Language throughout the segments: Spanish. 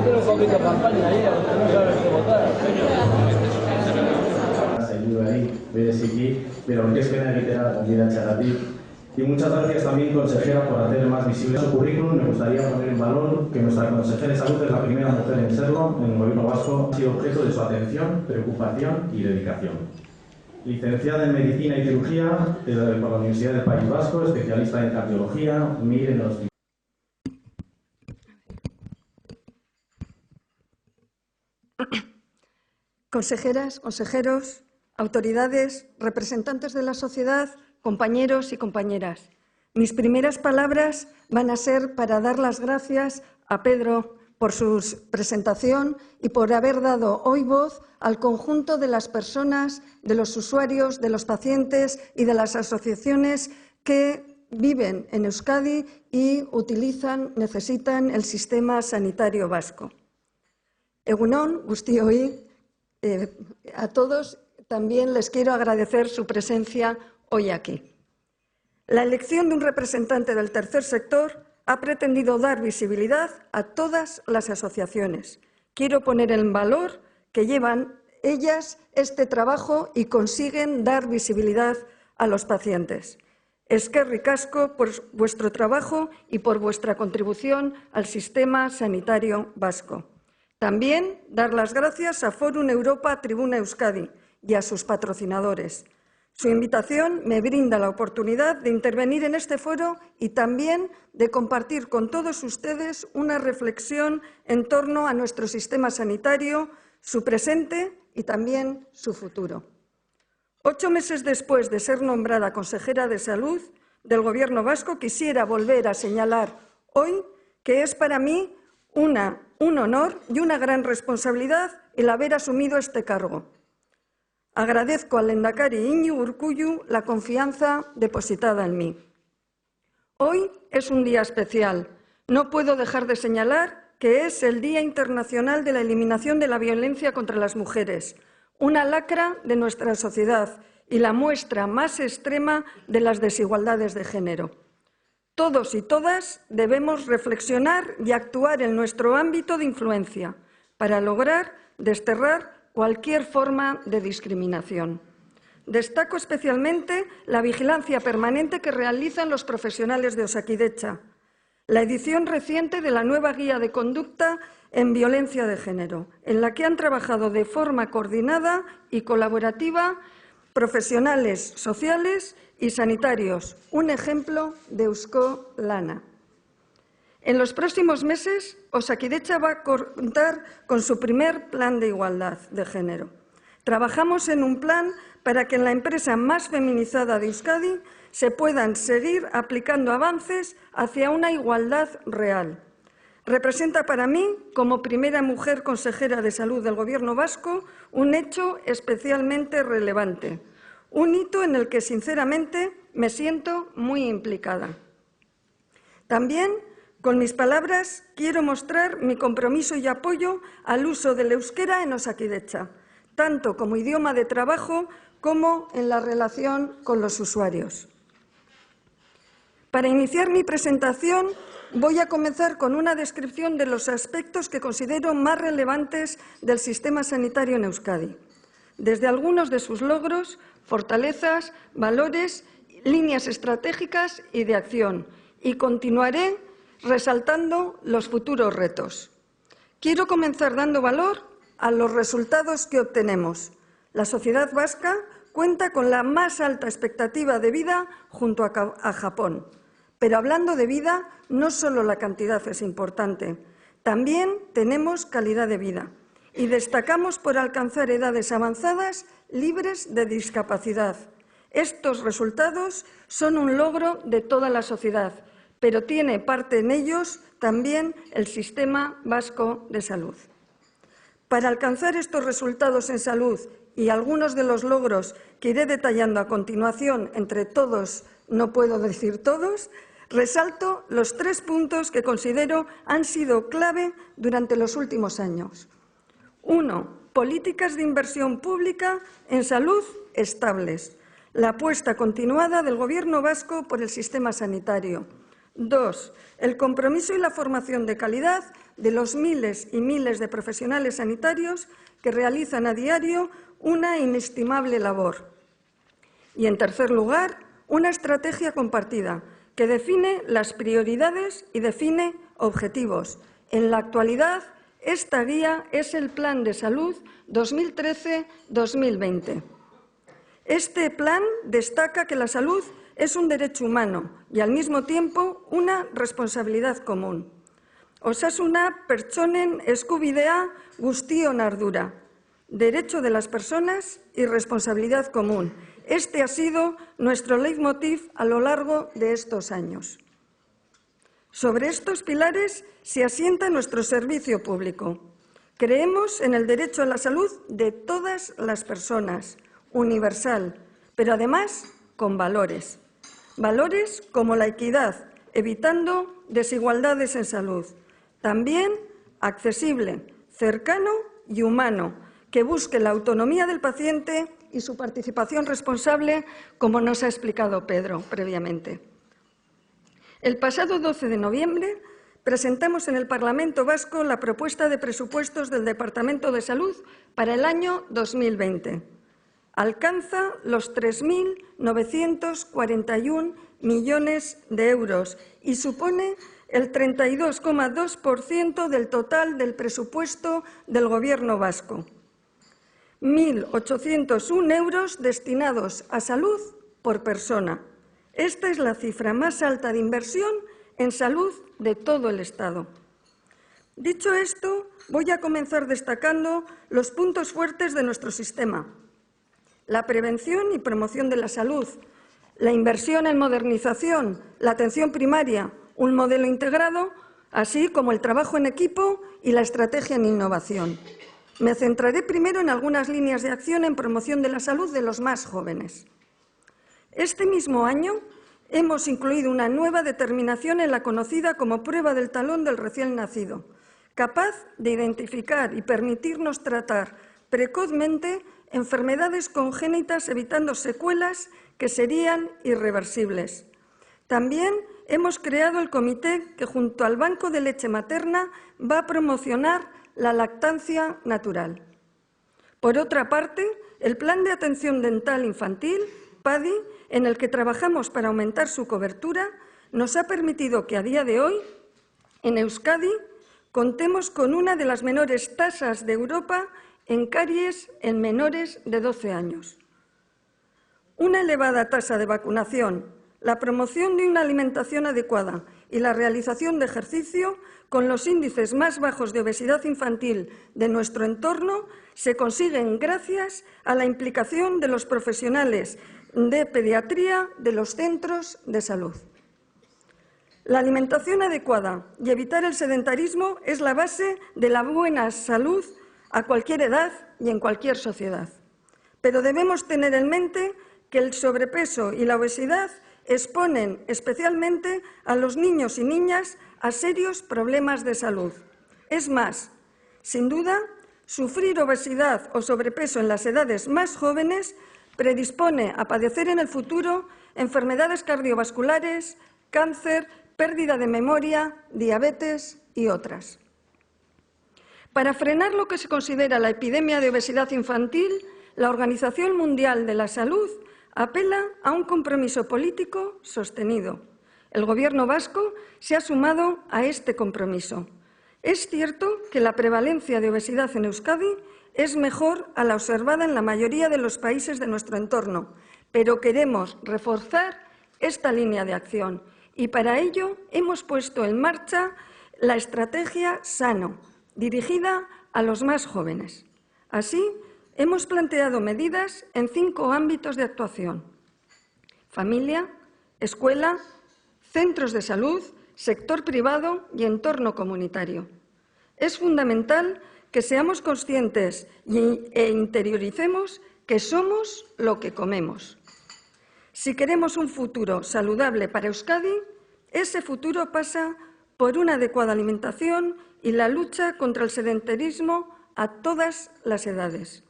hacer un poquito de campaña ahí, no sabes qué votar. Bereziki, pero aurkezpena egitera gonbidatzeagatik. Y muchas gracias también, consejera, por hacer más visible su currículum. Me gustaría poner en valor que nuestra consejera de salud es la primera mujer en serlo en el Gobierno vasco. Ha sido objeto de su atención, preocupación y dedicación. Licenciada en Medicina y Cirugía por la Universidad del País Vasco, especialista en cardiología, MIR en los... Consejeras, consejeros, autoridades, representantes de la sociedad, compañeros y compañeras. Mis primeras palabras van a ser para dar las gracias a Pedro por su presentación y por haber dado hoy voz al conjunto de las personas, de los usuarios, de los pacientes y de las asociaciones que viven en Euskadi y necesitan el sistema sanitario vasco. Egunon, guztioi, a todos también les quiero agradecer su presencia hoy aquí. La elección de un representante del tercer sector ha pretendido dar visibilidad a todas las asociaciones. Quiero poner en valor que llevan ellas este trabajo y consiguen dar visibilidad a los pacientes. Eskerrik asko por vuestro trabajo y por vuestra contribución al sistema sanitario vasco. También dar las gracias a Forum Europa Tribuna Euskadi y a sus patrocinadores. Su invitación me brinda la oportunidad de intervenir en este foro y también de compartir con todos ustedes una reflexión en torno a nuestro sistema sanitario, su presente y también su futuro. 8 meses después de ser nombrada consejera de Salud del Gobierno vasco, quisiera volver a señalar hoy que es para mí un honor y una gran responsabilidad el haber asumido este cargo. Agradezco al lehendakari Iñigo Urkullu la confianza depositada en mí. Hoy es un día especial. No puedo dejar de señalar que es el Día Internacional de la Eliminación de la Violencia contra las Mujeres, una lacra de nuestra sociedad y la muestra más extrema de las desigualdades de género. Todos y todas debemos reflexionar y actuar en nuestro ámbito de influencia para lograr desterrar cualquier forma de discriminación. Destaco especialmente la vigilancia permanente que realizan los profesionales de Osakidetza, la edición reciente de la nueva guía de conducta en violencia de género, en la que han trabajado de forma coordinada y colaborativa profesionales sociales y sanitarios, un ejemplo de Eusko Lana. En los próximos meses, Osakidetza va a contar con su primer plan de igualdad de género. Trabajamos en un plan para que en la empresa más feminizada de Euskadi se puedan seguir aplicando avances hacia una igualdad real. Representa para mí, como primera mujer consejera de Salud del Gobierno vasco, un hecho especialmente relevante, un hito en el que, sinceramente, me siento muy implicada. También, con mis palabras, quiero mostrar mi compromiso y apoyo al uso del euskera en Osakidetza, tanto como idioma de trabajo como en la relación con los usuarios. Para iniciar mi presentación, voy a comenzar con una descripción de los aspectos que considero más relevantes del sistema sanitario en Euskadi, desde algunos de sus logros, fortalezas, valores, líneas estratégicas y de acción, y continuaré resaltando los futuros retos. Quiero comenzar dando valor a los resultados que obtenemos. La sociedad vasca cuenta con la más alta expectativa de vida junto a Japón. Pero hablando de vida, no solo la cantidad es importante, también tenemos calidad de vida y destacamos por alcanzar edades avanzadas libres de discapacidad. Estos resultados son un logro de toda la sociedad, pero tiene parte en ellos también el Sistema Vasco de Salud. Para alcanzar estos resultados en salud y algunos de los logros que iré detallando a continuación, entre todos, no puedo decir todos, resalto los 3 puntos que considero han sido clave durante los últimos años. 1. Políticas de inversión pública en salud estables. La apuesta continuada del Gobierno vasco por el sistema sanitario. 2. El compromiso y la formación de calidad de los miles y miles de profesionales sanitarios que realizan a diario una inestimable labor. Y, en tercer lugar, una estrategia compartida que define las prioridades y define objetivos. En la actualidad, esta guía es el Plan de Salud 2013-2020. Este plan destaca que la salud es un derecho humano y, al mismo tiempo, una responsabilidad común. Osasuna pertsonen eskubidea guztion ardura. Derecho de las personas y responsabilidad común. Este ha sido nuestro leitmotiv a lo largo de estos años. Sobre estos pilares se asienta nuestro servicio público. Creemos en el derecho a la salud de todas las personas, universal, pero además con valores. Valores como la equidad, evitando desigualdades en salud. También accesible, cercano y humano, que busque la autonomía del paciente y su participación responsable, como nos ha explicado Pedro previamente. El pasado 12 de noviembre presentamos en el Parlamento Vasco la propuesta de presupuestos del Departamento de Salud para el año 2020. Alcanza los 3.941 millones de euros y supone el 32,2% del total del presupuesto del Gobierno vasco. 1.801 euros destinados a salud por persona. Esta es la cifra más alta de inversión en salud de todo el Estado. Dicho esto, voy a comenzar destacando los puntos fuertes de nuestro sistema: la prevención y promoción de la salud, la inversión en modernización, la atención primaria, un modelo integrado, así como el trabajo en equipo y la estrategia en innovación. Me centraré primero en algunas líneas de acción en promoción de la salud de los más jóvenes. Este mismo año hemos incluido una nueva determinación en la conocida como prueba del talón del recién nacido, capaz de identificar y permitirnos tratar precozmente enfermedades congénitas, evitando secuelas que serían irreversibles. También hemos creado el comité que, junto al Banco de Leche Materna, va a promocionar la lactancia natural. Por otra parte, el Plan de Atención Dental Infantil, PADI, en el que trabajamos para aumentar su cobertura, nos ha permitido que a día de hoy, en Euskadi, contemos con una de las menores tasas de Europa en caries en menores de 12 años. Una elevada tasa de vacunación, la promoción de una alimentación adecuada y la realización de ejercicio, con los índices más bajos de obesidad infantil de nuestro entorno, se consiguen gracias a la implicación de los profesionales de pediatría de los centros de salud. La alimentación adecuada y evitar el sedentarismo es la base de la buena salud a cualquier edad y en cualquier sociedad. Pero debemos tener en mente que el sobrepeso y la obesidad exponen especialmente a los niños y niñas a serios problemas de salud. Es más, sin duda, sufrir obesidad o sobrepeso en las edades más jóvenes predispone a padecer en el futuro enfermedades cardiovasculares, cáncer, pérdida de memoria, diabetes y otras. Para frenar lo que se considera la epidemia de obesidad infantil, la Organización Mundial de la Salud apela a un compromiso político sostenido. El Gobierno vasco se ha sumado a este compromiso. Es cierto que la prevalencia de obesidad en Euskadi es mejor a la observada en la mayoría de los países de nuestro entorno, pero queremos reforzar esta línea de acción y para ello hemos puesto en marcha la estrategia SANO, dirigida a los más jóvenes. Así, hemos planteado medidas en 5 ámbitos de actuación: familia, escuela, centros de salud, sector privado y entorno comunitario. Es fundamental que seamos conscientes e interioricemos que somos lo que comemos. Si queremos un futuro saludable para Euskadi, ese futuro pasa por una adecuada alimentación y la lucha contra el sedentarismo a todas las edades.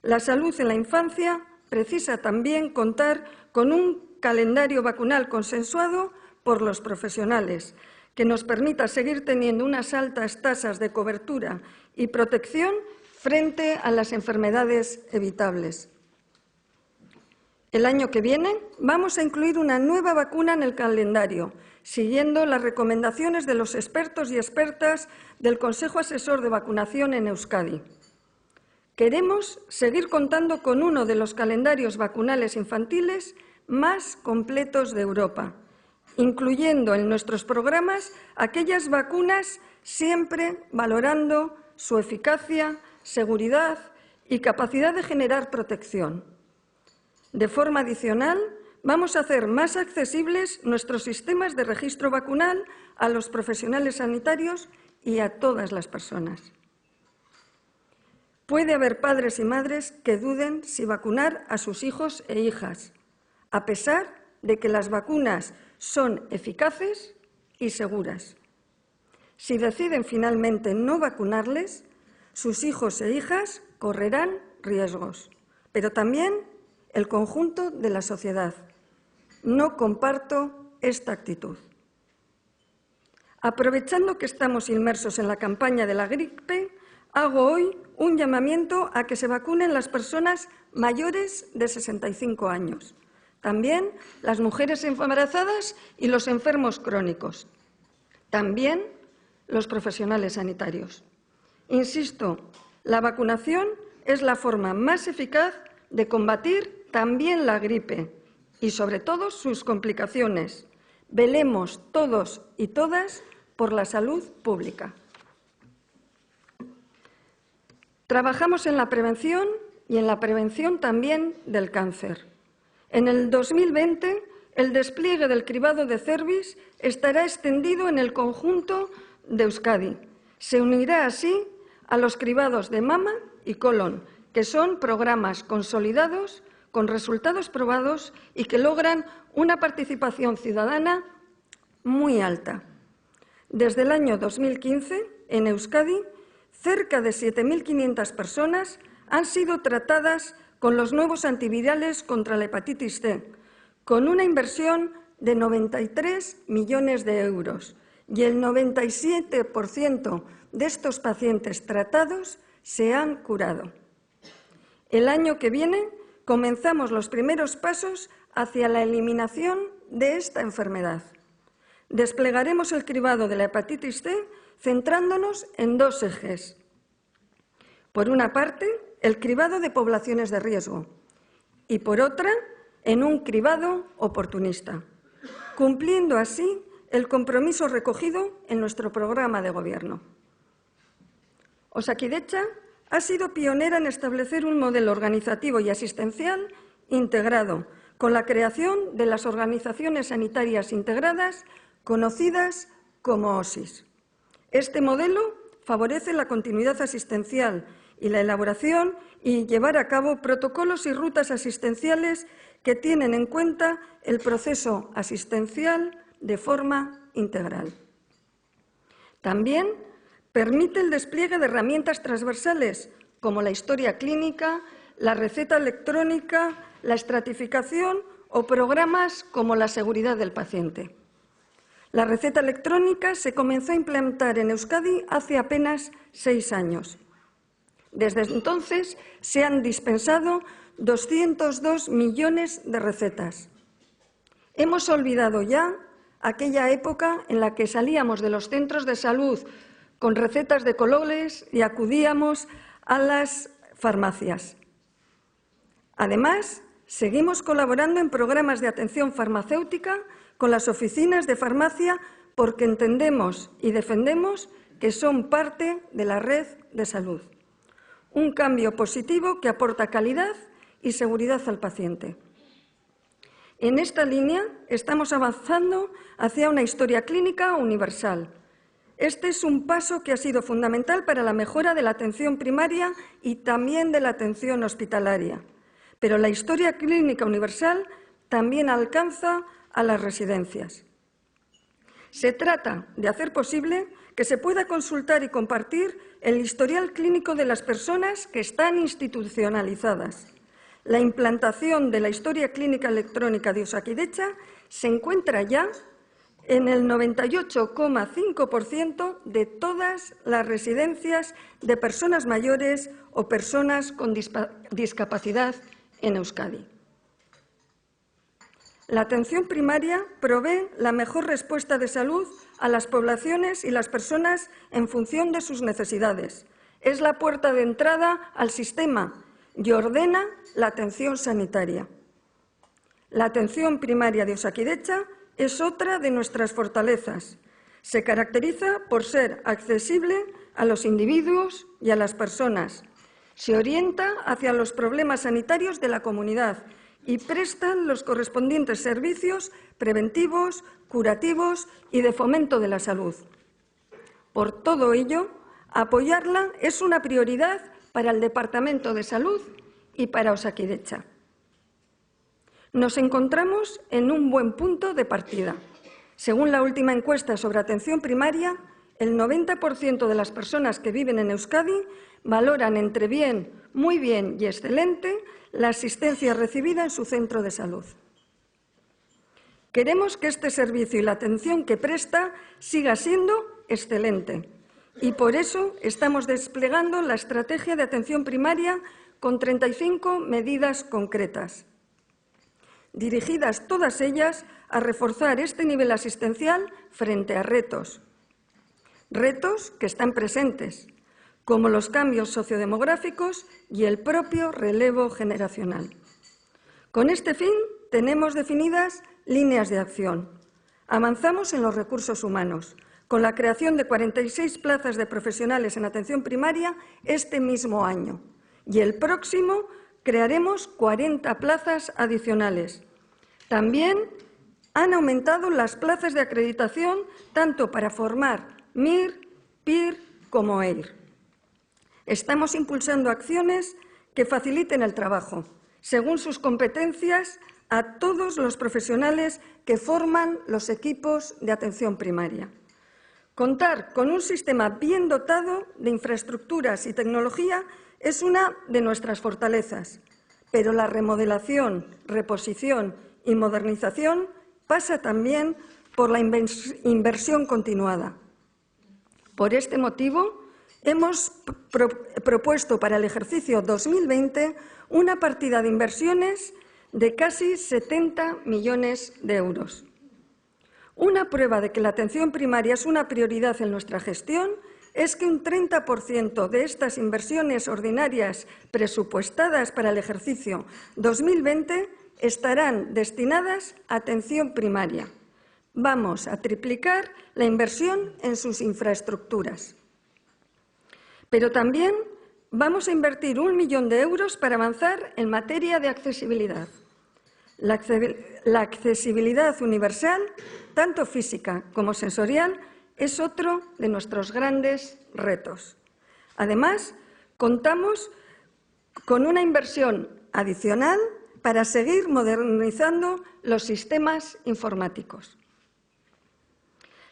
La salud en la infancia precisa también contar con un calendario vacunal consensuado por los profesionales, que nos permita seguir teniendo unas altas tasas de cobertura y protección frente a las enfermedades evitables. El año que viene vamos a incluir una nueva vacuna en el calendario, siguiendo las recomendaciones de los expertos y expertas del Consejo Asesor de Vacunación en Euskadi. Queremos seguir contando con uno de los calendarios vacunales infantiles más completos de Europa, incluyendo en nuestros programas aquellas vacunas siempre valorando su eficacia, seguridad y capacidad de generar protección. De forma adicional, vamos a hacer más accesibles nuestros sistemas de registro vacunal a los profesionales sanitarios y a todas las personas. Puede haber padres y madres que duden si vacunar a sus hijos e hijas, a pesar de que las vacunas son eficaces y seguras. Si deciden finalmente no vacunarles, sus hijos e hijas correrán riesgos, pero también el conjunto de la sociedad. No comparto esta actitud. Aprovechando que estamos inmersos en la campaña de la gripe, hago hoy un llamamiento a que se vacunen las personas mayores de 65 años, también las mujeres embarazadas y los enfermos crónicos, también los profesionales sanitarios. Insisto, la vacunación es la forma más eficaz de combatir también la gripe y, sobre todo, sus complicaciones. Velemos todos y todas por la salud pública. Trabajamos en la prevención y en la prevención también del cáncer. En el 2020, el despliegue del cribado de cervix estará extendido en el conjunto de Euskadi. Se unirá así a los cribados de mama y colon, que son programas consolidados, con resultados probados y que logran una participación ciudadana muy alta. Desde el año 2015, en Euskadi, cerca de 7.500 personas han sido tratadas con los nuevos antivirales contra la hepatitis C, con una inversión de 93 millones de euros, y el 97% de estos pacientes tratados se han curado. El año que viene comenzamos los primeros pasos hacia la eliminación de esta enfermedad. Desplegaremos el cribado de la hepatitis C centrándonos en dos ejes. Por una parte, el cribado de poblaciones de riesgo y, por otra, en un cribado oportunista, cumpliendo así el compromiso recogido en nuestro programa de Gobierno. Osakidetza ha sido pionera en establecer un modelo organizativo y asistencial integrado, con la creación de las organizaciones sanitarias integradas conocidas como OSIS. Este modelo favorece la continuidad asistencial y la elaboración y llevar a cabo protocolos y rutas asistenciales que tienen en cuenta el proceso asistencial de forma integral. También permite el despliegue de herramientas transversales como la historia clínica, la receta electrónica, la estratificación o programas como la seguridad del paciente. La receta electrónica se comenzó a implementar en Euskadi hace apenas 6 años. Desde entonces se han dispensado 202 millones de recetas. Hemos olvidado ya aquella época en la que salíamos de los centros de salud con recetas de colores y acudíamos a las farmacias. Además, seguimos colaborando en programas de atención farmacéutica con las oficinas de farmacia porque entendemos y defendemos que son parte de la red de salud. Un cambio positivo que aporta calidad y seguridad al paciente. En esta línea estamos avanzando hacia una historia clínica universal. Este es un paso que ha sido fundamental para la mejora de la atención primaria y también de la atención hospitalaria. Pero la historia clínica universal también alcanza a las residencias. Se trata de hacer posible que se pueda consultar y compartir el historial clínico de las personas que están institucionalizadas. La implantación de la historia clínica electrónica de Osakidetza se encuentra ya en el 98,5% de todas las residencias de personas mayores o personas con discapacidad en Euskadi. La atención primaria provee la mejor respuesta de salud a las poblaciones y las personas en función de sus necesidades. Es la puerta de entrada al sistema y ordena la atención sanitaria. La atención primaria de Osakidetza es otra de nuestras fortalezas. Se caracteriza por ser accesible a los individuos y a las personas. Se orienta hacia los problemas sanitarios de la comunidad y prestan los correspondientes servicios preventivos, curativos y de fomento de la salud. Por todo ello, apoyarla es una prioridad para el Departamento de Salud y para Osakidetza. Nos encontramos en un buen punto de partida. Según la última encuesta sobre atención primaria, el 90% de las personas que viven en Euskadi valoran entre bien, muy bien y excelente la asistencia recibida en su centro de salud. Queremos que este servicio y la atención que presta siga siendo excelente y por eso estamos desplegando la estrategia de atención primaria con 35 medidas concretas, dirigidas todas ellas a reforzar este nivel asistencial frente a retos que están presentes, como los cambios sociodemográficos y el propio relevo generacional. Con este fin, tenemos definidas líneas de acción. Avanzamos en los recursos humanos, con la creación de 46 plazas de profesionales en atención primaria este mismo año. Y el próximo crearemos 40 plazas adicionales. También han aumentado las plazas de acreditación tanto para formar MIR, PIR como EIR. Estamos impulsando acciones que faciliten el trabajo, según sus competencias, a todos los profesionales que forman los equipos de atención primaria. Contar con un sistema bien dotado de infraestructuras y tecnología es una de nuestras fortalezas, pero la remodelación, reposición y modernización pasa también por la inversión continuada. Por este motivo, hemos propuesto para el ejercicio 2020 una partida de inversiones de casi 70 millones de euros. Una prueba de que la atención primaria es una prioridad en nuestra gestión es que un 30% de estas inversiones ordinarias presupuestadas para el ejercicio 2020 estarán destinadas a atención primaria. Vamos a triplicar la inversión en sus infraestructuras. Pero también vamos a invertir 1 millón de euros para avanzar en materia de accesibilidad. La accesibilidad universal, tanto física como sensorial, es otro de nuestros grandes retos. Además, contamos con una inversión adicional para seguir modernizando los sistemas informáticos.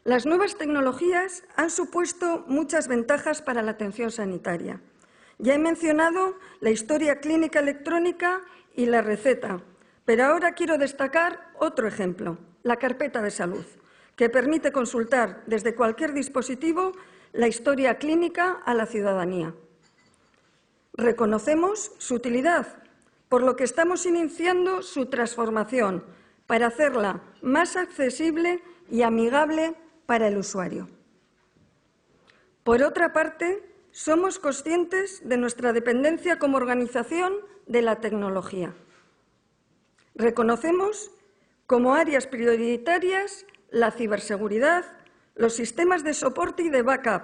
Las nuevas tecnologías han supuesto muchas ventajas para la atención sanitaria. Ya he mencionado la historia clínica electrónica y la receta, pero ahora quiero destacar otro ejemplo, la carpeta de salud, que permite consultar desde cualquier dispositivo la historia clínica a la ciudadanía. Reconocemos su utilidad, por lo que estamos iniciando su transformación para hacerla más accesible y amigable para el usuario. Por otra parte, somos conscientes de nuestra dependencia como organización de la tecnología. Reconocemos como áreas prioritarias la ciberseguridad, los sistemas de soporte y de backup.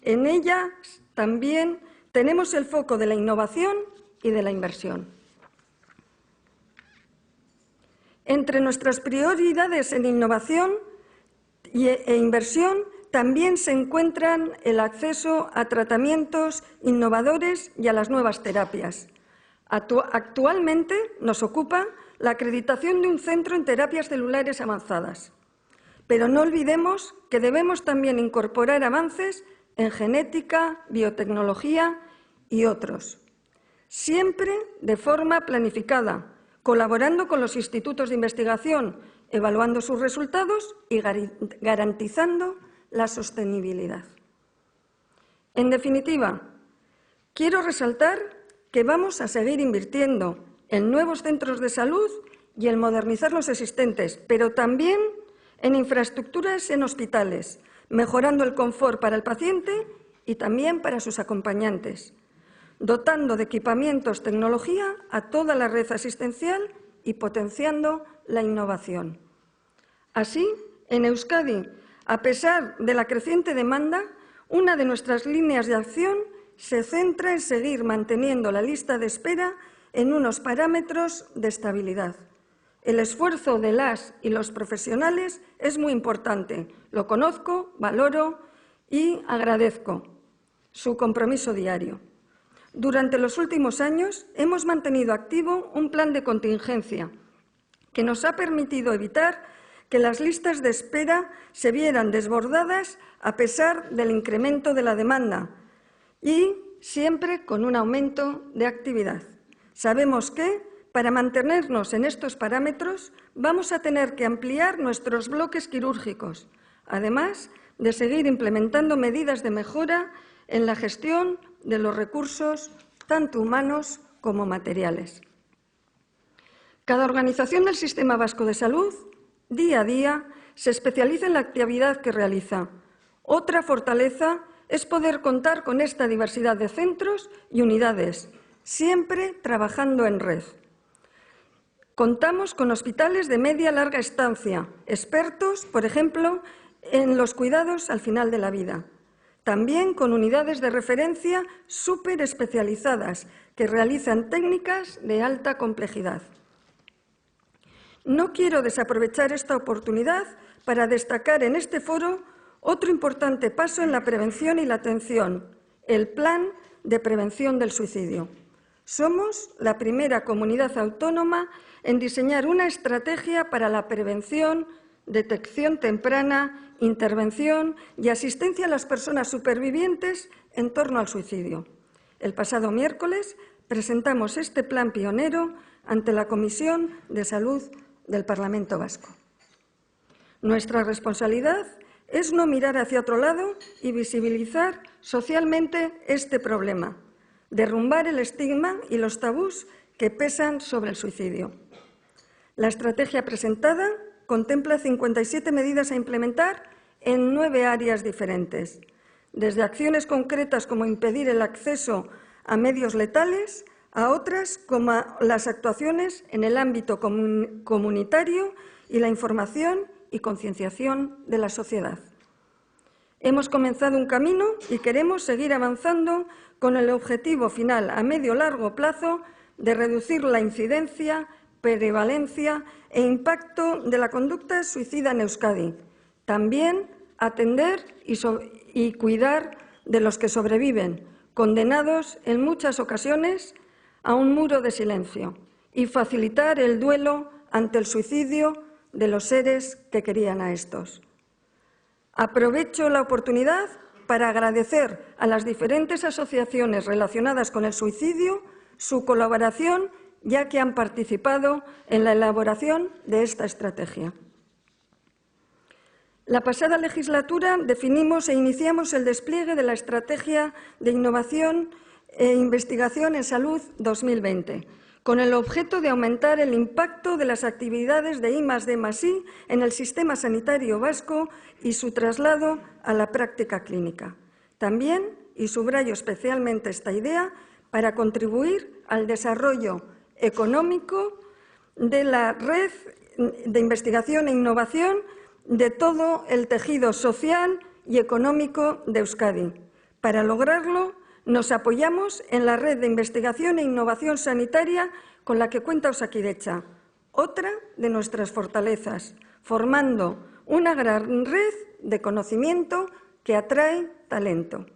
En ellas también tenemos el foco de la innovación y de la inversión. Entre nuestras prioridades en innovación e inversión también se encuentran el acceso a tratamientos innovadores y a las nuevas terapias. Actualmente nos ocupa la acreditación de un centro en terapias celulares avanzadas. Pero no olvidemos que debemos también incorporar avances en genética, biotecnología y otros, siempre de forma planificada, colaborando con los institutos de investigación evaluando sus resultados y garantizando la sostenibilidad. En definitiva, quiero resaltar que vamos a seguir invirtiendo en nuevos centros de salud y en modernizar los existentes, pero también en infraestructuras en hospitales, mejorando el confort para el paciente y también para sus acompañantes, dotando de equipamientos, tecnología a toda la red asistencial y potenciando la innovación. Así, en Euskadi, a pesar de la creciente demanda, una de nuestras líneas de acción se centra en seguir manteniendo la lista de espera en unos parámetros de estabilidad. El esfuerzo de las y los profesionales es muy importante. Lo conozco, valoro y agradezco su compromiso diario. Durante los últimos años hemos mantenido activo un plan de contingencia que nos ha permitido evitar que las listas de espera se vieran desbordadas a pesar del incremento de la demanda y siempre con un aumento de actividad. Sabemos que, para mantenernos en estos parámetros, vamos a tener que ampliar nuestros bloques quirúrgicos, además de seguir implementando medidas de mejora en la gestión de los recursos, tanto humanos como materiales. Cada organización del Sistema Vasco de Salud, día a día, se especializa en la actividad que realiza. Otra fortaleza es poder contar con esta diversidad de centros y unidades, siempre trabajando en red. Contamos con hospitales de media y larga estancia, expertos, por ejemplo, en los cuidados al final de la vida. También con unidades de referencia súper especializadas que realizan técnicas de alta complejidad. No quiero desaprovechar esta oportunidad para destacar en este foro otro importante paso en la prevención y la atención, el Plan de Prevención del Suicidio. Somos la primera comunidad autónoma en diseñar una estrategia para la prevención, detección temprana, intervención y asistencia a las personas supervivientes en torno al suicidio. El pasado miércoles presentamos este plan pionero ante la Comisión de Salud del Parlamento Vasco. Nuestra responsabilidad es no mirar hacia otro lado y visibilizar socialmente este problema, derrumbar el estigma y los tabús que pesan sobre el suicidio. La estrategia presentada contempla 57 medidas a implementar en 9 áreas diferentes, desde acciones concretas como impedir el acceso a medios letales a otras como las actuaciones en el ámbito comunitario y la información y concienciación de la sociedad. Hemos comenzado un camino y queremos seguir avanzando con el objetivo final a medio y largo plazo de reducir la incidencia, prevalencia e impacto de la conducta suicida en Euskadi. También atender y cuidar de los que sobreviven, condenados en muchas ocasiones a un muro de silencio, y facilitar el duelo ante el suicidio de los seres que querían a estos. Aprovecho la oportunidad para agradecer a las diferentes asociaciones relacionadas con el suicidio su colaboración, ya que han participado en la elaboración de esta estrategia. La pasada legislatura definimos e iniciamos el despliegue de la Estrategia de Innovación e Investigación en Salud 2020, con el objeto de aumentar el impacto de las actividades de I+D+I en el sistema sanitario vasco y su traslado a la práctica clínica. También, y subrayo especialmente esta idea, para contribuir al desarrollo económico de la red de investigación e innovación de todo el tejido social y económico de Euskadi. Para lograrlo, nos apoyamos en la red de investigación e innovación sanitaria con la que cuenta Osakidetza, otra de nuestras fortalezas, formando una gran red de conocimiento que atrae talento.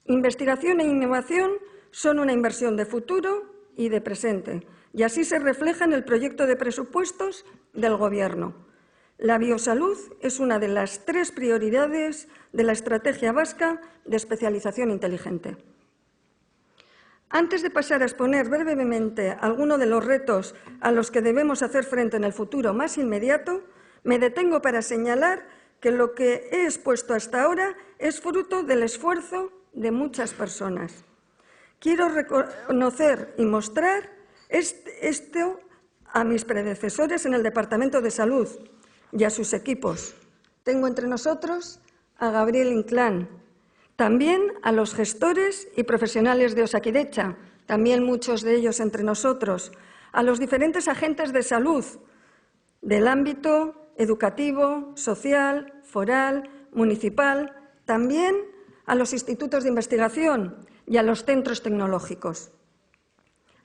Investigación e innovación son una inversión de futuro y de presente, y así se refleja en el proyecto de presupuestos del Gobierno. La biosalud es una de las 3 prioridades de la Estrategia Vasca de Especialización Inteligente. Antes de pasar a exponer brevemente algunos de los retos a los que debemos hacer frente en el futuro más inmediato, me detengo para señalar que lo que he expuesto hasta ahora es fruto del esfuerzo de muchas personas. Quiero reconocer y mostrar esto a mis predecesores en el Departamento de Salud y a sus equipos. Tengo entre nosotros a Gabriel Inclán, también a los gestores y profesionales de Osakidetza, también muchos de ellos entre nosotros, a los diferentes agentes de salud del ámbito educativo, social, foral, municipal, también a los institutos de investigación y a los centros tecnológicos.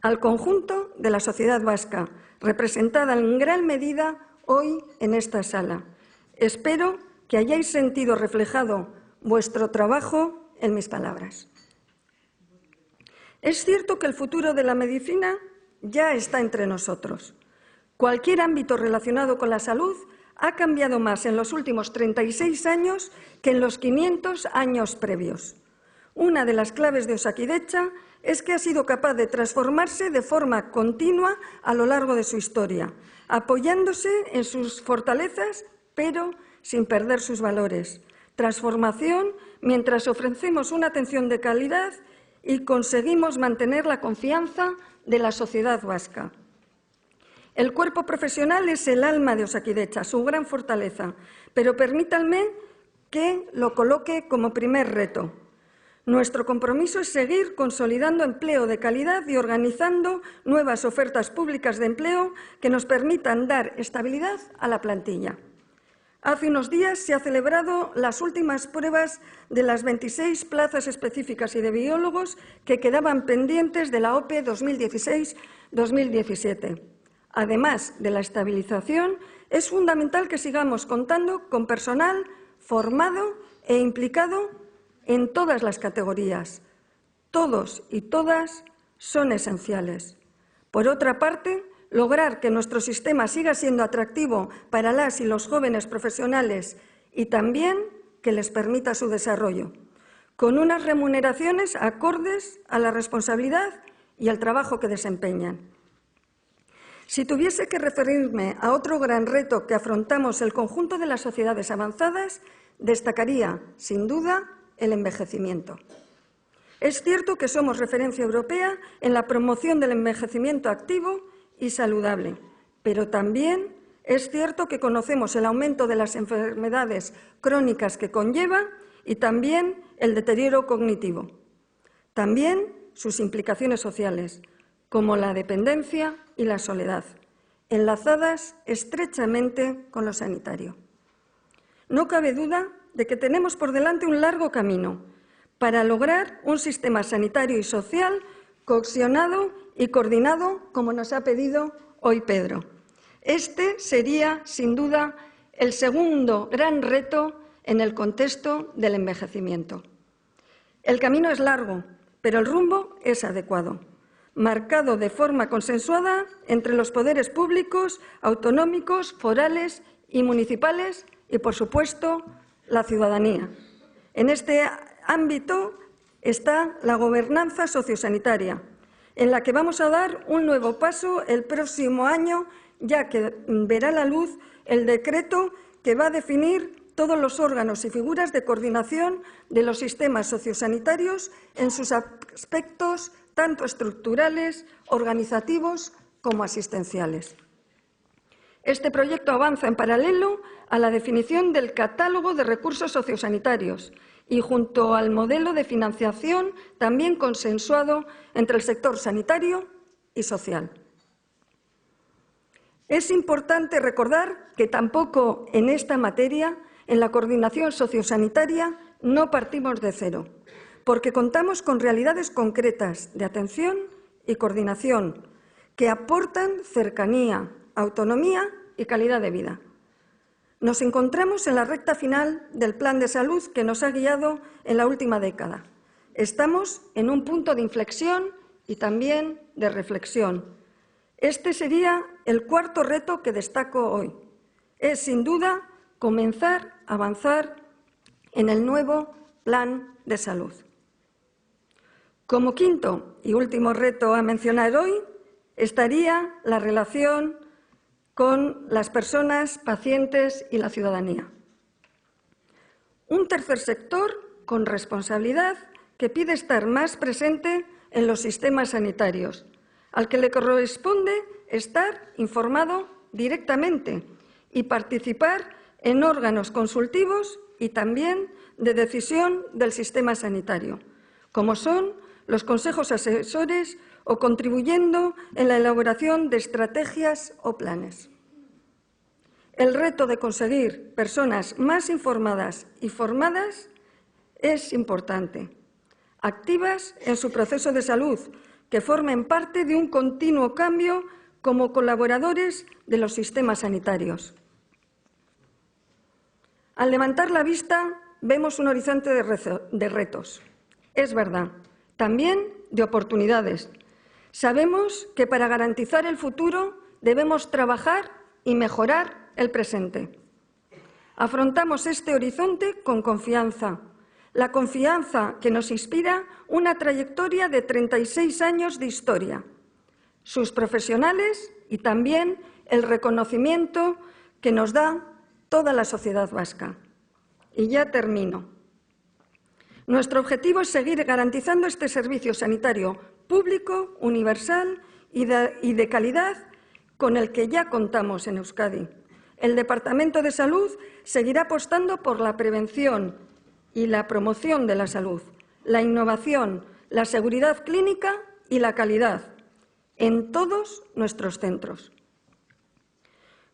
Al conjunto de la sociedad vasca, representada en gran medida hoy en esta sala. Espero que hayáis sentido reflejado vuestro trabajo en mis palabras. Es cierto que el futuro de la medicina ya está entre nosotros. Cualquier ámbito relacionado con la salud ha cambiado más en los últimos 36 años que en los 500 años previos. Una de las claves de Osakidetza es que ha sido capaz de transformarse de forma continua a lo largo de su historia, apoyándose en sus fortalezas, pero sin perder sus valores. Transformación mientras ofrecemos una atención de calidad y conseguimos mantener la confianza de la sociedad vasca. El cuerpo profesional es el alma de Osakidetza, su gran fortaleza, pero permítanme que lo coloque como primer reto. Nuestro compromiso es seguir consolidando empleo de calidad y organizando nuevas ofertas públicas de empleo que nos permitan dar estabilidad a la plantilla. Hace unos días se han celebrado las últimas pruebas de las 26 plazas específicas y de biólogos que quedaban pendientes de la OPE 2016-2017. Además de la estabilización, es fundamental que sigamos contando con personal formado e implicado en todas las categorías. Todos y todas son esenciales. Por otra parte, lograr que nuestro sistema siga siendo atractivo para las y los jóvenes profesionales y también que les permita su desarrollo, con unas remuneraciones acordes a la responsabilidad y al trabajo que desempeñan. Si tuviese que referirme a otro gran reto que afrontamos el conjunto de las sociedades avanzadas, destacaría, sin duda, el envejecimiento. Es cierto que somos referencia europea en la promoción del envejecimiento activo y saludable, pero también es cierto que conocemos el aumento de las enfermedades crónicas que conlleva y también el deterioro cognitivo. También sus implicaciones sociales, como la dependencia y la soledad, enlazadas estrechamente con lo sanitario. No cabe duda de que tenemos por delante un largo camino para lograr un sistema sanitario y social cohesionado y coordinado, como nos ha pedido hoy Pedro. Este sería, sin duda, el segundo gran reto en el contexto del envejecimiento. El camino es largo, pero el rumbo es adecuado, marcado de forma consensuada entre los poderes públicos, autonómicos, forales y municipales y, por supuesto, la ciudadanía. En este ámbito está la gobernanza sociosanitaria, en la que vamos a dar un nuevo paso el próximo año, ya que verá la luz el decreto que va a definir todos los órganos y figuras de coordinación de los sistemas sociosanitarios en sus aspectos tanto estructurales, organizativos como asistenciales. Este proyecto avanza en paralelo a la definición del catálogo de recursos sociosanitarios y junto al modelo de financiación también consensuado entre el sector sanitario y social. Es importante recordar que tampoco en esta materia, en la coordinación sociosanitaria, no partimos de cero, porque contamos con realidades concretas de atención y coordinación que aportan cercanía, autonomía y calidad de vida. Nos encontramos en la recta final del plan de salud que nos ha guiado en la última década. Estamos en un punto de inflexión y también de reflexión. Este sería el cuarto reto que destaco hoy. Es, sin duda, comenzar a avanzar en el nuevo plan de salud. Como quinto y último reto a mencionar hoy estaría la relación con las personas, pacientes y la ciudadanía. Un tercer sector con responsabilidad que pide estar más presente en los sistemas sanitarios, al que le corresponde estar informado directamente y participar en órganos consultivos y también de decisión del sistema sanitario, como son los consejos asesores o contribuyendo en la elaboración de estrategias o planes. El reto de conseguir personas más informadas y formadas es importante, activas en su proceso de salud, que formen parte de un continuo cambio como colaboradores de los sistemas sanitarios. Al levantar la vista vemos un horizonte de retos. Es verdad, también de oportunidades. Sabemos que para garantizar el futuro debemos trabajar y mejorar el presente. Afrontamos este horizonte con confianza, la confianza que nos inspira una trayectoria de 36 años de historia, sus profesionales y también el reconocimiento que nos da toda la sociedad vasca. Y ya termino. Nuestro objetivo es seguir garantizando este servicio sanitario público, universal y de calidad con el que ya contamos en Euskadi. El Departamento de Salud seguirá apostando por la prevención y la promoción de la salud, la innovación, la seguridad clínica y la calidad en todos nuestros centros.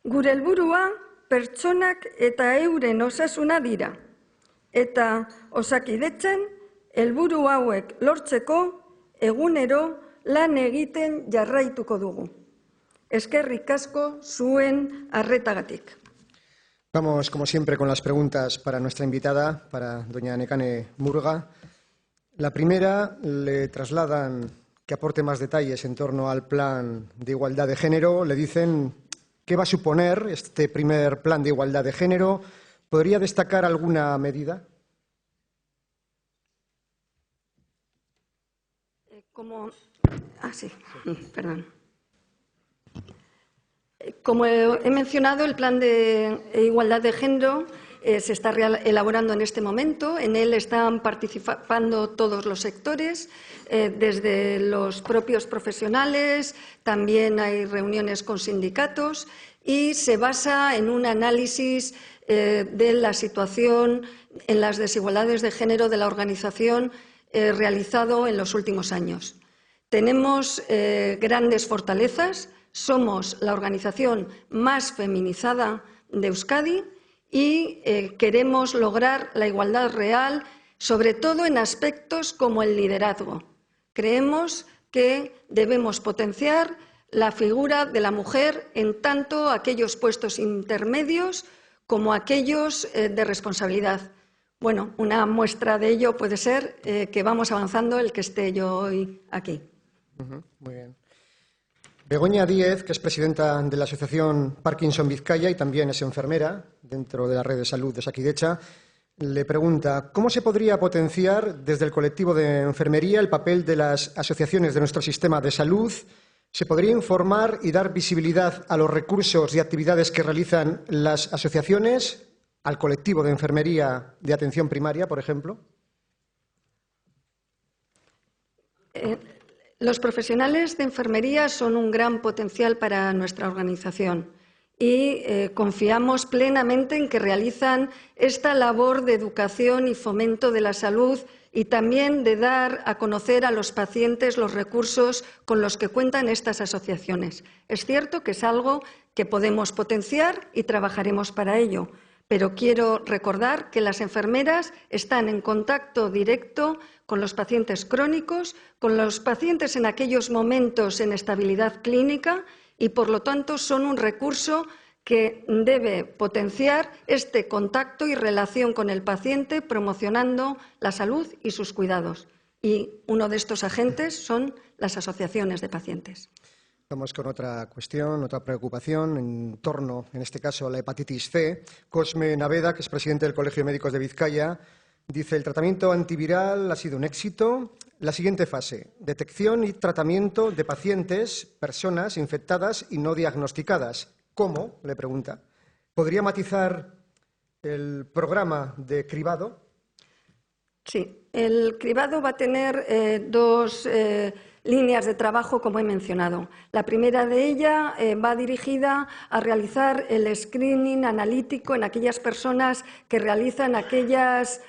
Gure helburua pertsonak eta euren osasuna dira, eta Osakidetzan helburu hauek lortzeko egunero lan egiten jarraituko dugu. Eskerrik asko zuen arretagatik. Vamos, como siempre, con las preguntas para nuestra invitada, para doña Nekane Murga. La primera, le trasladan que aporte más detalles en torno al plan de igualdad de género. Le dicen qué va a suponer este primer plan de igualdad de género. ¿Podría destacar alguna medida? Como he mencionado, el plan de igualdad de género se está elaborando en este momento. En él están participando todos los sectores, desde los propios profesionales, también hay reuniones con sindicatos y se basa en un análisis de la situación en las desigualdades de género de la organización realizado en los últimos años. Tenemos grandes fortalezas, somos la organización más feminizada de Euskadi y queremos lograr la igualdad real, sobre todo en aspectos como el liderazgo. Creemos que debemos potenciar la figura de la mujer en tanto aquellos puestos intermedios como aquellos de responsabilidad. Bueno, una muestra de ello puede ser que vamos avanzando el que esté yo hoy aquí. Muy bien. Begoña Díez, que es presidenta de la Asociación Parkinson Vizcaya y también es enfermera dentro de la red de salud de Osakidetza, le pregunta ¿cómo se podría potenciar desde el colectivo de enfermería el papel de las asociaciones de nuestro sistema de salud? ¿Se podría informar y dar visibilidad a los recursos y actividades que realizan las asociaciones, al colectivo de enfermería de atención primaria, por ejemplo? Los profesionales de enfermería son un gran potencial para nuestra organización y confiamos plenamente en que realizan esta labor de educación y fomento de la salud y también de dar a conocer a los pacientes los recursos con los que cuentan estas asociaciones. Es cierto que es algo que podemos potenciar y trabajaremos para ello, pero quiero recordar que las enfermeras están en contacto directo con los pacientes crónicos, con los pacientes en aquellos momentos en estabilidad clínica y, por lo tanto, son un recurso que debe potenciar este contacto y relación con el paciente, promocionando la salud y sus cuidados. Y uno de estos agentes son las asociaciones de pacientes. Vamos con otra cuestión, otra preocupación en torno, en este caso, a la hepatitis C. Cosme Naveda, que es presidente del Colegio de Médicos de Vizcaya, dice: el tratamiento antiviral ha sido un éxito. la siguiente fase: detección y tratamiento de pacientes, personas infectadas y no diagnosticadas. ¿Cómo?, le pregunta. ¿Podría matizar el programa de cribado? Sí, el cribado va a tener dos líneas de trabajo, como he mencionado. La primera de ellas va dirigida a realizar el screening analítico en aquellas personas que realizan aquellas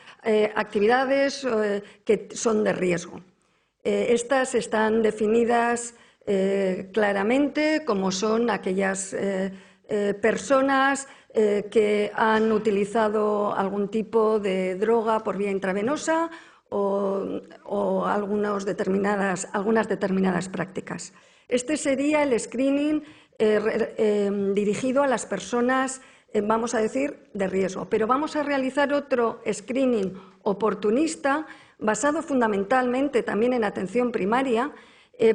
actividades que son de riesgo. Estas están definidas claramente como son aquellas personas que han utilizado algún tipo de droga por vía intravenosa o algunas determinadas prácticas. Este sería el screening dirigido a las personas, vamos a decir, de riesgo. Pero vamos a realizar otro screening oportunista basado fundamentalmente también en atención primaria,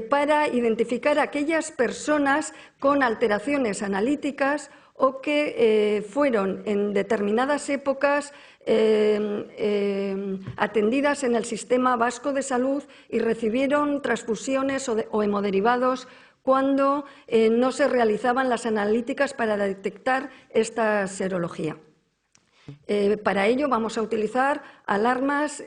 para identificar a aquellas personas con alteraciones analíticas o que fueron en determinadas épocas atendidas en el Sistema Vasco de Salud y recibieron transfusiones o hemoderivados cuando no se realizaban las analíticas para detectar esta serología. Para ello vamos a utilizar alarmas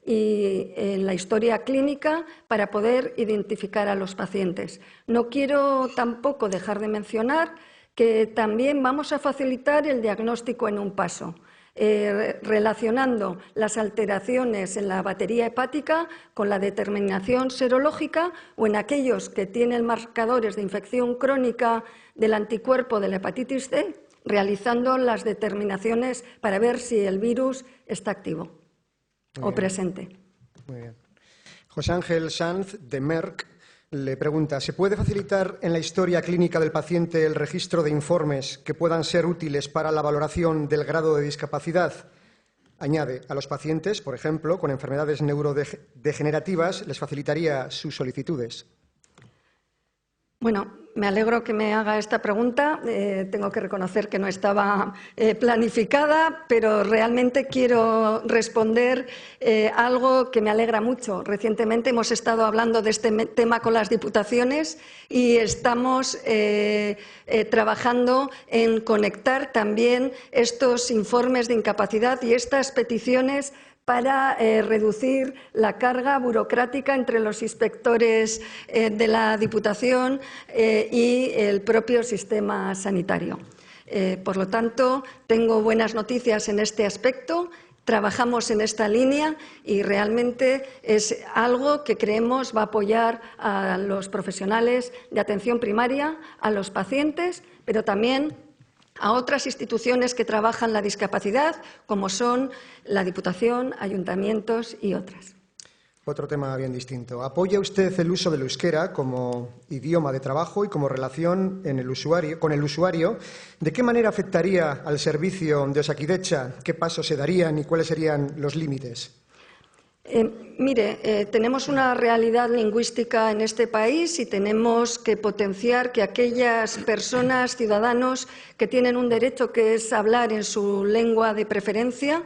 y en la historia clínica para poder identificar a los pacientes. No quiero tampoco dejar de mencionar que también vamos a facilitar el diagnóstico en un paso, relacionando las alteraciones en la batería hepática con la determinación serológica o en aquellos que tienen marcadores de infección crónica del anticuerpo de la hepatitis C, realizando las determinaciones para ver si el virus está activo o presente. Muy bien. José Ángel Sanz, de Merck, le pregunta: ¿se puede facilitar en la historia clínica del paciente el registro de informes que puedan ser útiles para la valoración del grado de discapacidad? Añade, a los pacientes, por ejemplo, con enfermedades neurodegenerativas, les facilitaría sus solicitudes. Bueno, me alegro que me haga esta pregunta. Tengo que reconocer que no estaba planificada, pero realmente quiero responder algo que me alegra mucho. Recientemente hemos estado hablando de este tema con las diputaciones y estamos trabajando en conectar también estos informes de incapacidad y estas peticiones para reducir la carga burocrática entre los inspectores de la Diputación y el propio sistema sanitario. Por lo tanto, tengo buenas noticias en este aspecto. Trabajamos en esta línea y realmente es algo que creemos va a apoyar a los profesionales de atención primaria, a los pacientes, pero también a otras instituciones que trabajan la discapacidad, como son la Diputación, ayuntamientos y otras. Otro tema bien distinto. ¿Apoya usted el uso del euskera como idioma de trabajo y como relación con el usuario? ¿De qué manera afectaría al servicio de Osakidetza? ¿Qué pasos se darían y cuáles serían los límites? Tenemos una realidad lingüística en este país y tenemos que potenciar que aquellas personas, ciudadanos, que tienen un derecho que es hablar en su lengua de preferencia,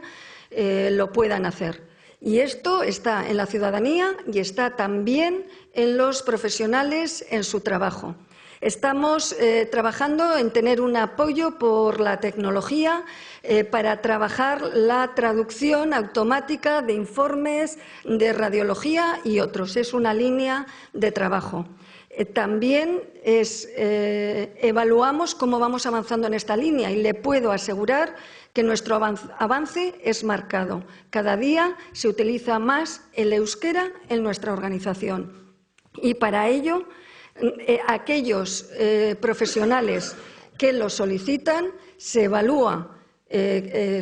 lo puedan hacer. Y esto está en la ciudadanía y está también en los profesionales en su trabajo. Estamos trabajando en tener un apoyo por la tecnología para trabajar la traducción automática de informes de radiología y otros. Es una línea de trabajo. También evaluamos cómo vamos avanzando en esta línea y le puedo asegurar que nuestro avance es marcado. Cada día se utiliza más el euskera en nuestra organización y para ello aquellos profesionales que lo solicitan se evalúa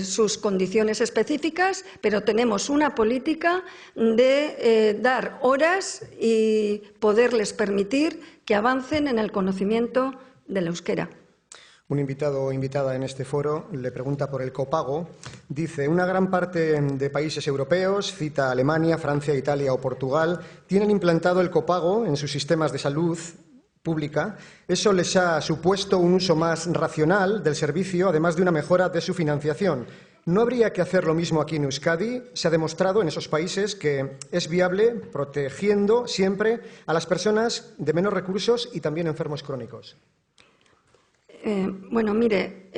sus condiciones específicas, pero tenemos una política de dar horas y poderles permitir que avancen en el conocimiento del euskera. Un invitado o invitada en este foro le pregunta por el copago. Dice, una gran parte de países europeos, cita Alemania, Francia, Italia o Portugal, tienen implantado el copago en sus sistemas de salud pública. Eso les ha supuesto un uso más racional del servicio, además de una mejora de su financiación. ¿No habría que hacer lo mismo aquí en Euskadi? Se ha demostrado en esos países que es viable protegiendo siempre a las personas de menos recursos y también enfermos crónicos. Bueno, mire,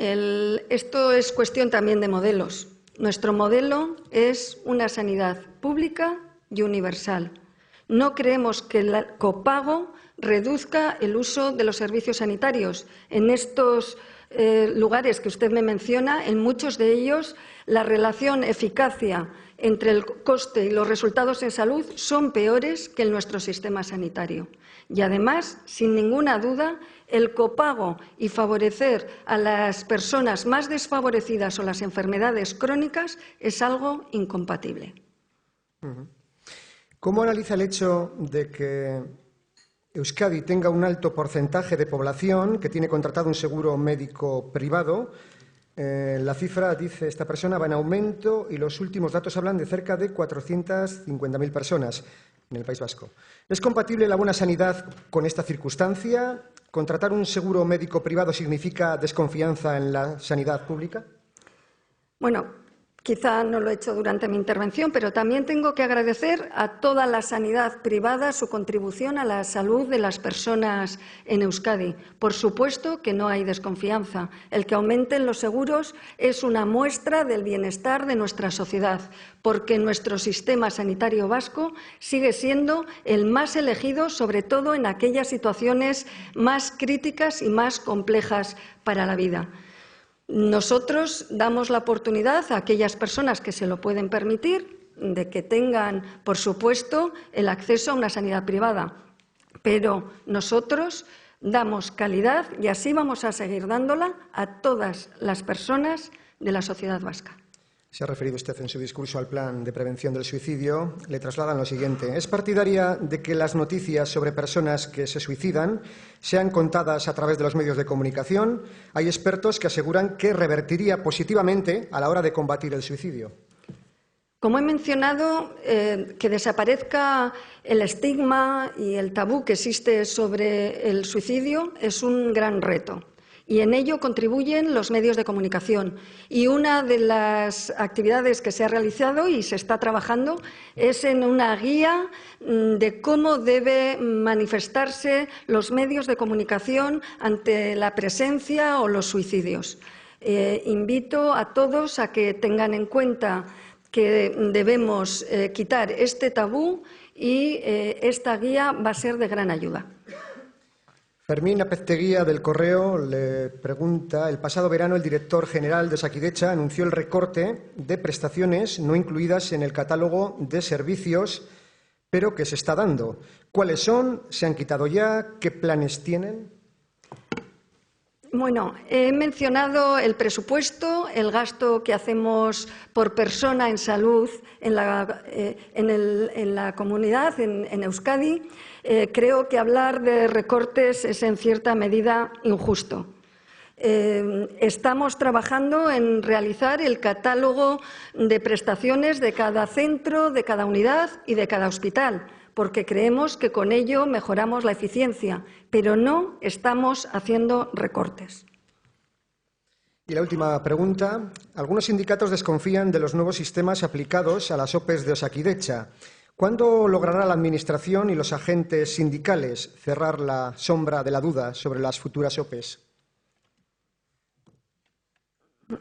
esto es cuestión también de modelos. Nuestro modelo es una sanidad pública y universal. No creemos que el copago reduzca el uso de los servicios sanitarios. En estos lugares que usted me menciona, en muchos de ellos, la relación eficacia entre el coste y los resultados en salud son peores que en nuestro sistema sanitario. Y además, sin ninguna duda, el copago y favorecer a las personas más desfavorecidas o las enfermedades crónicas es algo incompatible. ¿Cómo analiza el hecho de que Euskadi tenga un alto porcentaje de población que tiene contratado un seguro médico privado? La cifra, dice esta persona, va en aumento y los últimos datos hablan de cerca de 450.000 personas en el País Vasco. ¿Es compatible la buena sanidad con esta circunstancia? ¿Contratar un seguro médico privado significa desconfianza en la sanidad pública? Bueno, quizá no lo he hecho durante mi intervención, pero también tengo que agradecer a toda la sanidad privada su contribución a la salud de las personas en Euskadi. Por supuesto que no hay desconfianza. El que aumenten los seguros es una muestra del bienestar de nuestra sociedad, porque nuestro sistema sanitario vasco sigue siendo el más elegido, sobre todo en aquellas situaciones más críticas y más complejas para la vida. Nosotros damos la oportunidad a aquellas personas que se lo pueden permitir de que tengan, por supuesto, el acceso a una sanidad privada, pero nosotros damos calidad y así vamos a seguir dándola a todas las personas de la sociedad vasca. Se ha referido usted en su discurso al plan de prevención del suicidio. Le trasladan lo siguiente. ¿Es partidaria de que las noticias sobre personas que se suicidan sean contadas a través de los medios de comunicación? Hay expertos que aseguran que revertiría positivamente a la hora de combatir el suicidio. Como he mencionado, que desaparezca el estigma y el tabú que existe sobre el suicidio es un gran reto. Y en ello contribuyen los medios de comunicación. Y una de las actividades que se ha realizado y se está trabajando es en una guía de cómo debe manifestarse los medios de comunicación ante la presencia o los suicidios. Invito a todos a que tengan en cuenta que debemos quitar este tabú y esta guía va a ser de gran ayuda. Fermín Apezteguía, del Correo, le pregunta: el pasado verano el director general de Osakidetza anunció el recorte de prestaciones no incluidas en el catálogo de servicios, pero que se está dando. ¿Cuáles son? ¿Se han quitado ya? ¿Qué planes tienen? Bueno, he mencionado el presupuesto, el gasto que hacemos por persona en salud en la comunidad, en Euskadi. Creo que hablar de recortes es en cierta medida injusto. Estamos trabajando en realizar el catálogo de prestaciones de cada centro, de cada unidad y de cada hospital, porque creemos que con ello mejoramos la eficiencia, pero no estamos haciendo recortes. Y la última pregunta. Algunos sindicatos desconfían de los nuevos sistemas aplicados a las OPE de Osakidetza. ¿Cuándo logrará la Administración y los agentes sindicales cerrar la sombra de la duda sobre las futuras OPE?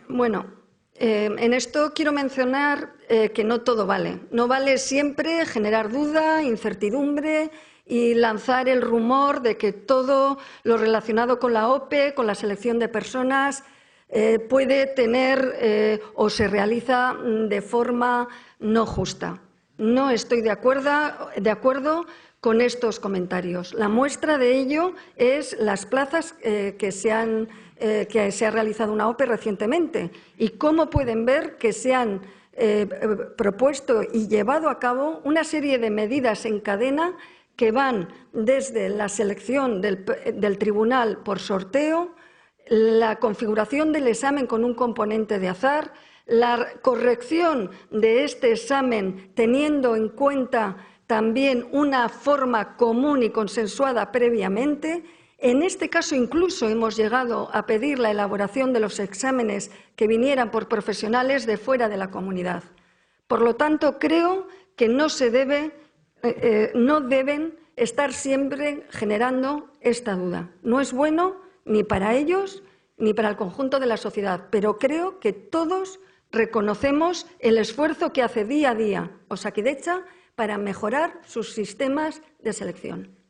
Bueno, en esto quiero mencionar que no todo vale. No vale siempre generar duda, incertidumbre y lanzar el rumor de que todo lo relacionado con la OPE, con la selección de personas, puede tener o se realiza de forma no justa. No estoy de acuerdo con estos comentarios. La muestra de ello es las plazas que se ha realizado una OPE recientemente y cómo pueden ver que se han propuesto y llevado a cabo una serie de medidas en cadena que van desde la selección del tribunal por sorteo, la configuración del examen con un componente de azar, la corrección de este examen teniendo en cuenta también una forma común y consensuada previamente, En este caso, incluso hemos llegado a pedir la elaboración de los exámenes que vinieran por profesionales de fuera de la comunidad. Por lo tanto, creo que no deben estar siempre generando esta duda. No es bueno ni para ellos ni para el conjunto de la sociedad, pero creo que todos reconocemos el esfuerzo que hace día a día Osakidetza para mejorar sus sistemas de selección.